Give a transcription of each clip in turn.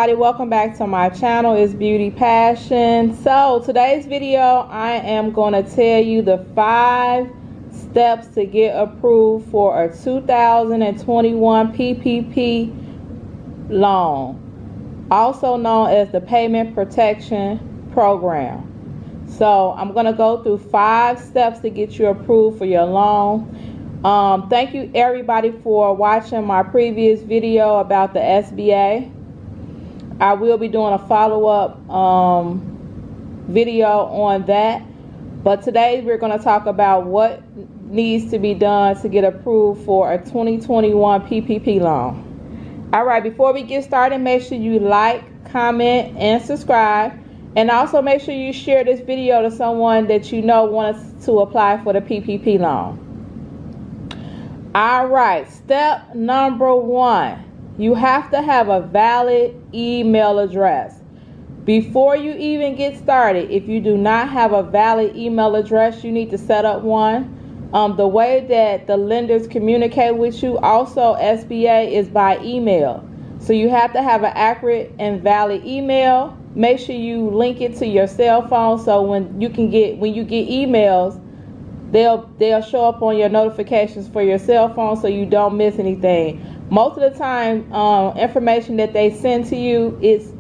everybody, welcome back to my channel. It's Beauty Passion. So today's video I am going to tell you the 5 steps to get approved for a 2021 PPP loan, also known as the Payment Protection Program. So I'm going to go through 5 steps to get you approved for your loan. Thank you everybody for watching my previous video about the SBA. I will be doing a follow-up video on that, but today we're going to talk about what needs to be done to get approved for a 2021 PPP loan. Alright, before we get started, make sure you like, comment, and subscribe, and also make sure you share this video to someone that you know wants to apply for the PPP loan. Alright, step number 1. You have to have a valid email address. Before you even get started, if you do not have a valid email address, you need to set up one. The way that the lenders communicate with you, also SBA, is by email. So you have to have an accurate and valid email. Make sure you link it to your cell phone so when you get emails, they'll show up on your notifications for your cell phone so you don't miss anything. Most of the time, information that they send to you is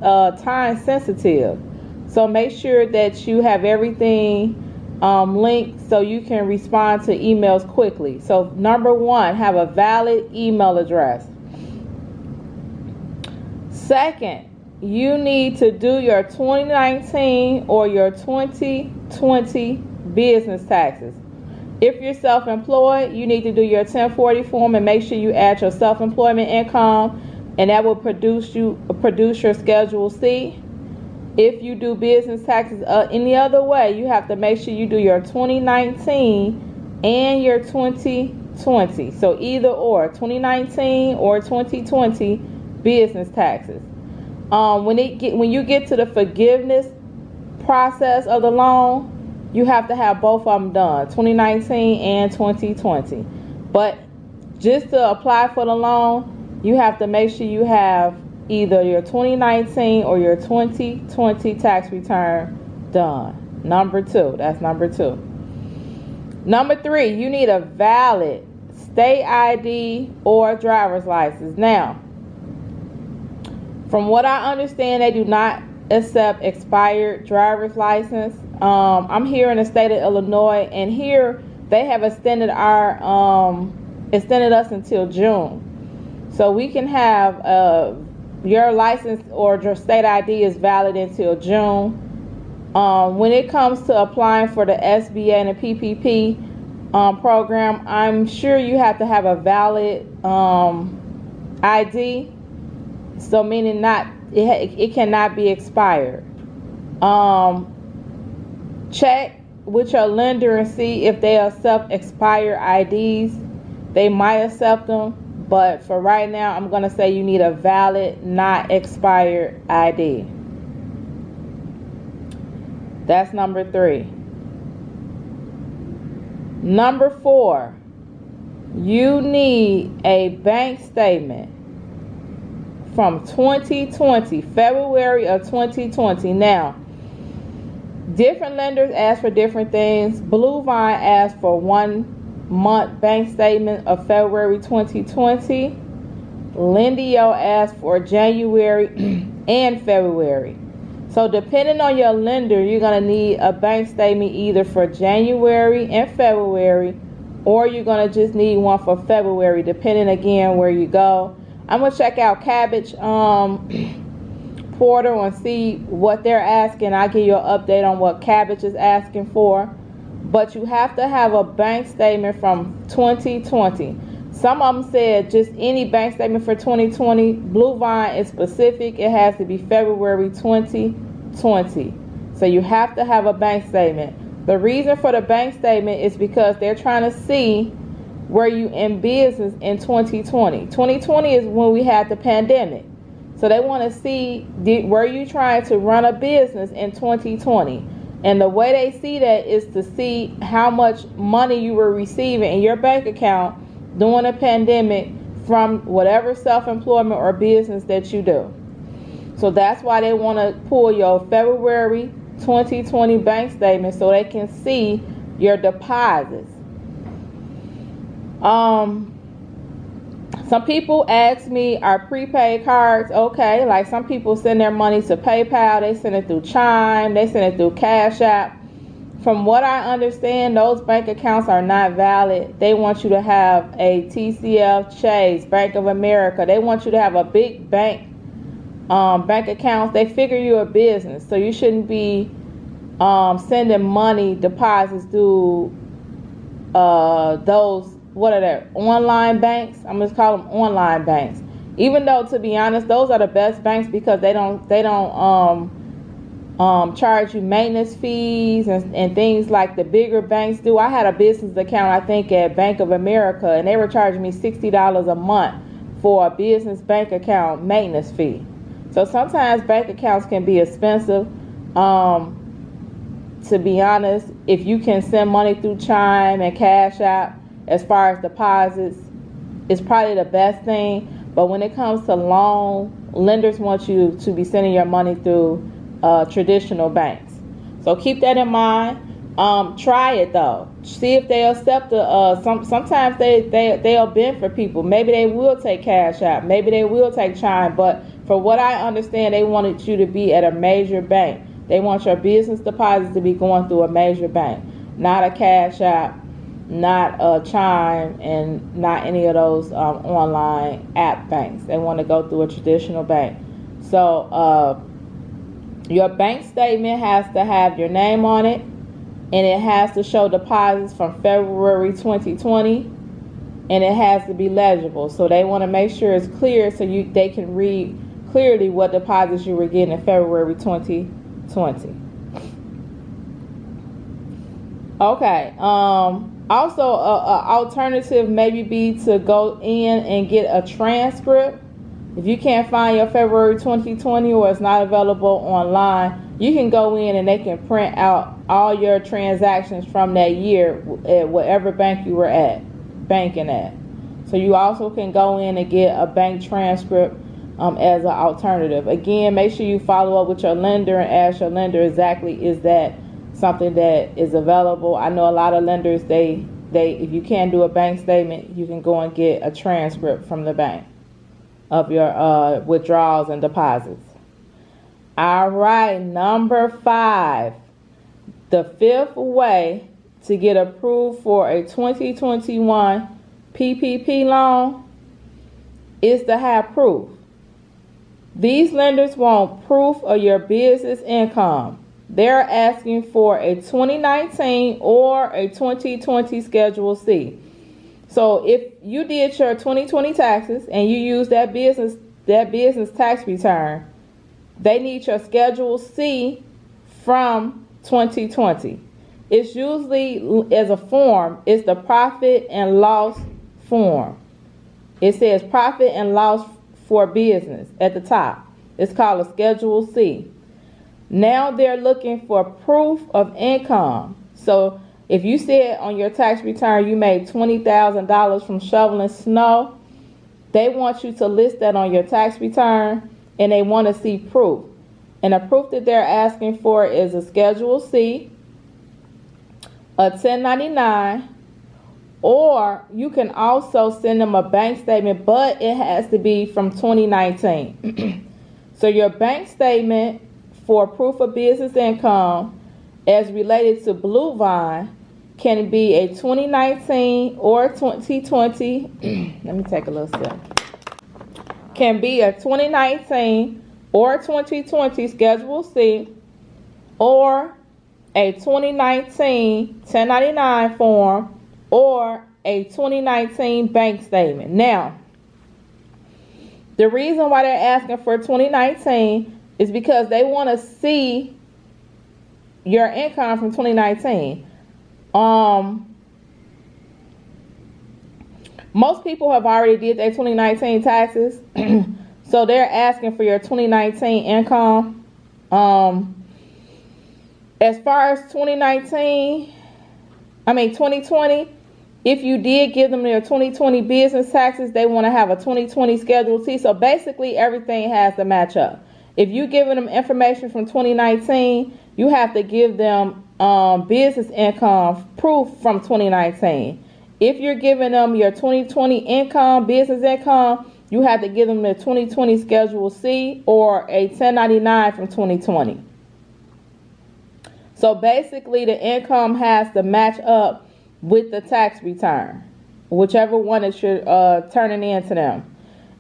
time sensitive. So make sure that you have everything linked so you can respond to emails quickly. So number 1, have a valid email address. Second, you need to do your 2019 or your 2020 business taxes. If you're self-employed, you need to do your 1040 form and make sure you add your self-employment income, and that will produce your Schedule C. If you do business taxes any other way, you have to make sure you do your 2019 and your 2020. So either or, 2019 or 2020 business taxes. When you get to the forgiveness process of the loan, you have to have both of them done, 2019 and 2020. But just to apply for the loan, you have to make sure you have either your 2019 or your 2020 tax return done. Number 2, that's number 2. Number 3, you need a valid state ID or driver's license. Now, from what I understand, they do not accept expired driver's license. I'm here in the state of Illinois, and here they have extended us until June, so we can have your license or your state ID is valid until June. When it comes to applying for the SBA and the PPP program, I'm sure you have to have a valid ID, so meaning it cannot be expired. Check with your lender and see if they accept expired IDs. They might accept them, but for right now, I'm going to say you need a valid, not expired ID. That's number 3. Number 4, you need a bank statement from 2020, February of 2020. Now, different lenders ask for different things. Bluevine asked for 1 month bank statement of February 2020. Lendio asked for January and February. So depending on your lender, you're going to need a bank statement either for January and February, or you're going to just need one for February, depending again where you go. I'm going to check out Kabbage portal and see what they're asking. I'll give you an update on what Kabbage is asking for. But you have to have a bank statement from 2020. Some of them said just any bank statement for 2020. Bluevine is specific. It has to be February 2020. So you have to have a bank statement. The reason for the bank statement is because they're trying to see were you in business in 2020. 2020 is when we had the pandemic. So they want to see, were you trying to run a business in 2020? And the way they see that is to see how much money you were receiving in your bank account during a pandemic from whatever self-employment or business that you do. So that's why they want to pull your February 2020 bank statement so they can see your deposits. Some people ask me, are prepaid cards okay? Like some people send their money to PayPal, they send it through Chime, they send it through Cash App. From what I understand, those bank accounts are not valid. They want you to have a TCF, Chase, Bank of America. They want you to have a big bank accounts. They figure you're a business, so you shouldn't be sending money deposits through those, what are they, online banks? I'm just call them online banks. Even though, to be honest, those are the best banks because they don't charge you maintenance fees and things like the bigger banks do. I had a business account, I think, at Bank of America, and they were charging me $60 a month for a business bank account maintenance fee. So sometimes bank accounts can be expensive. To be honest, if you can send money through Chime and Cash App, as far as deposits, it's probably the best thing. But when it comes to loan, lenders want you to be sending your money through traditional banks. So keep that in mind. Try it though. See if they accept the. Sometimes they'll bend for people. Maybe they will take Cash App. Maybe they will take Chime. But from what I understand, they wanted you to be at a major bank. They want your business deposits to be going through a major bank, not a Cash App, not a Chime, and not any of those online app banks. They want to go through a traditional bank. So your bank statement has to have your name on it, and it has to show deposits from February 2020, and it has to be legible. So they want to make sure it's clear so they can read clearly what deposits you were getting in February 2020. Okay. Also, a alternative maybe be to go in and get a transcript. If you can't find your February 2020 or it's not available online, you can go in and they can print out all your transactions from that year at whatever bank you were banking at. So you also can go in and get a bank transcript as an alternative. Again, make sure you follow up with your lender and ask your lender exactly, is that something that is available? I know a lot of lenders, they if you can't do a bank statement, you can go and get a transcript from the bank of your withdrawals and deposits. All right, number 5. The 5th way to get approved for a 2021 PPP loan is to have proof. These lenders want proof of your business income. They're asking for a 2019 or a 2020 Schedule C. So if you did your 2020 taxes and you use that business tax return, they need your Schedule C from 2020. It's usually as a form, it's the profit and loss form. It says profit and loss for business at the top. It's called a Schedule C. Now they're looking for proof of income. So if you said on your tax return you made $20,000 from shoveling snow, they want you to list that on your tax return and they want to see proof. And the proof that they're asking for is a Schedule C, a 1099, or you can also send them a bank statement, but it has to be from 2019. So your bank statement for proof of business income as related to Bluevine can be a 2019 or 2020. Let me take a little sip. Can be a 2019 or 2020 Schedule C, or a 2019 1099 form, or a 2019 bank statement. Now, the reason why they're asking for 2019 is because they want to see your income from 2019. Most people have already did their 2019 taxes, so they're asking for your 2019 income. As far as 2020, if you did give them their 2020 business taxes, they want to have a 2020 Schedule C. So basically everything has to match up. If you're giving them information from 2019, you have to give them business income proof from 2019. If you're giving them your 2020 income, business income, you have to give them the 2020 Schedule C or a 1099 from 2020. So basically, the income has to match up with the tax return, whichever one that you're turning in to them.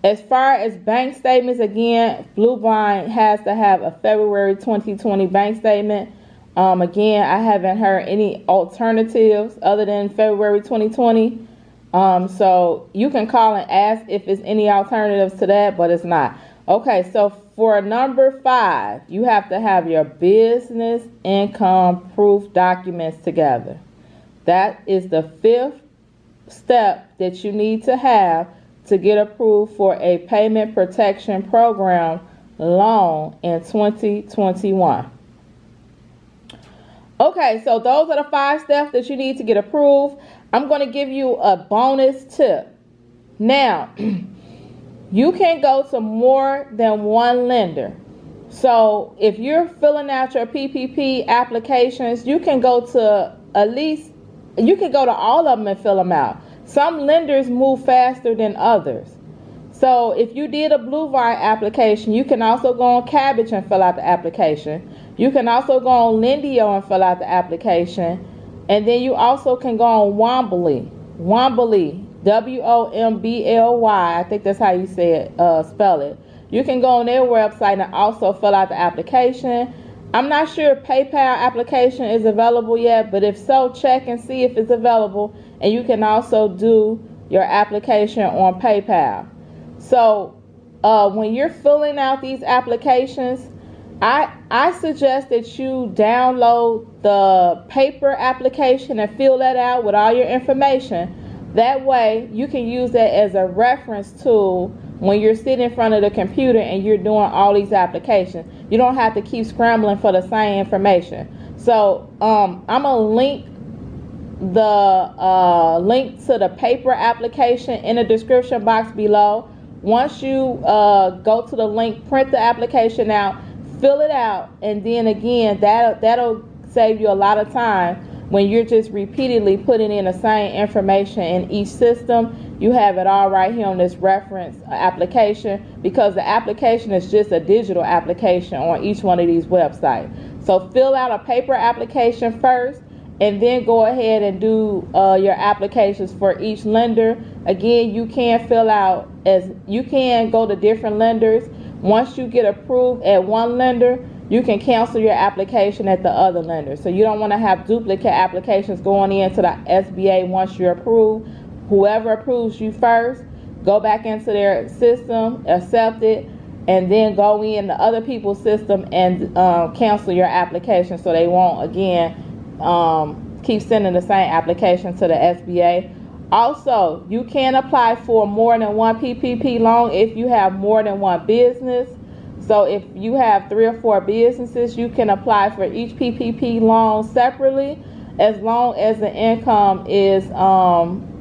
As far as bank statements, again, Bluevine has to have a February 2020 bank statement. Again, I haven't heard any alternatives other than February 2020. So you can call and ask if there's any alternatives to that, but it's not. Okay, so for number 5, you have to have your business income proof documents together. That is the 5th step that you need to have to get approved for a payment protection program loan in 2021. Okay, so those are the 5 steps that you need to get approved. I'm going to give you a bonus tip. Now, you can go to more than one lender. So if you're filling out your PPP applications, you can go to all of them and fill them out. Some lenders move faster than others. So if you did a Bluevine application, you can also go on Kabbage and fill out the application. You can also go on Lendio and fill out the application. And then you also can go on Wombly, W-O-M-B-L-Y. I think that's how you say it, spell it. You can go on their website and also fill out the application. I'm not sure if PayPal application is available yet, but if so, check and see if it's available. And you can also do your application on PayPal. So when you're filling out these applications, I suggest that you download the paper application and fill that out with all your information. That way you can use that as a reference tool when you're sitting in front of the computer and you're doing all these applications. You don't have to keep scrambling for the same information. So I'm going to link to the paper application in the description box below. Once you go to the link, print the application out, fill it out, and then again, that'll save you a lot of time when you're just repeatedly putting in the same information in each system. You have it all right here on this reference application, because the application is just a digital application on each one of these websites. So fill out a paper application first, and then go ahead and do your applications for each lender. Again, you can go to different lenders. Once you get approved at one lender, you can cancel your application at the other lender. So you don't want to have duplicate applications going into the SBA once you're approved. Whoever approves you first, go back into their system, accept it, and then go in the other people's system and cancel your application, so they won't again keep sending the same application to the SBA. Also, you can apply for more than one PPP loan if you have more than one business. So if you have 3 or 4 businesses, you can apply for each PPP loan separately, as long as the income is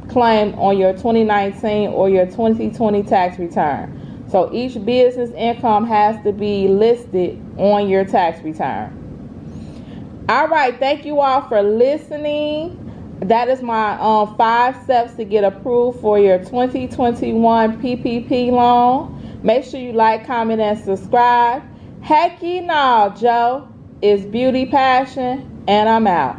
claimed on your 2019 or your 2020 tax return. So each business income has to be listed on your tax return. All right, thank you all for listening. That is my 5 steps to get approved for your 2021 PPP loan. Make sure you like, comment, and subscribe. Heck, you know, Joe is Beauty Passion, and I'm out.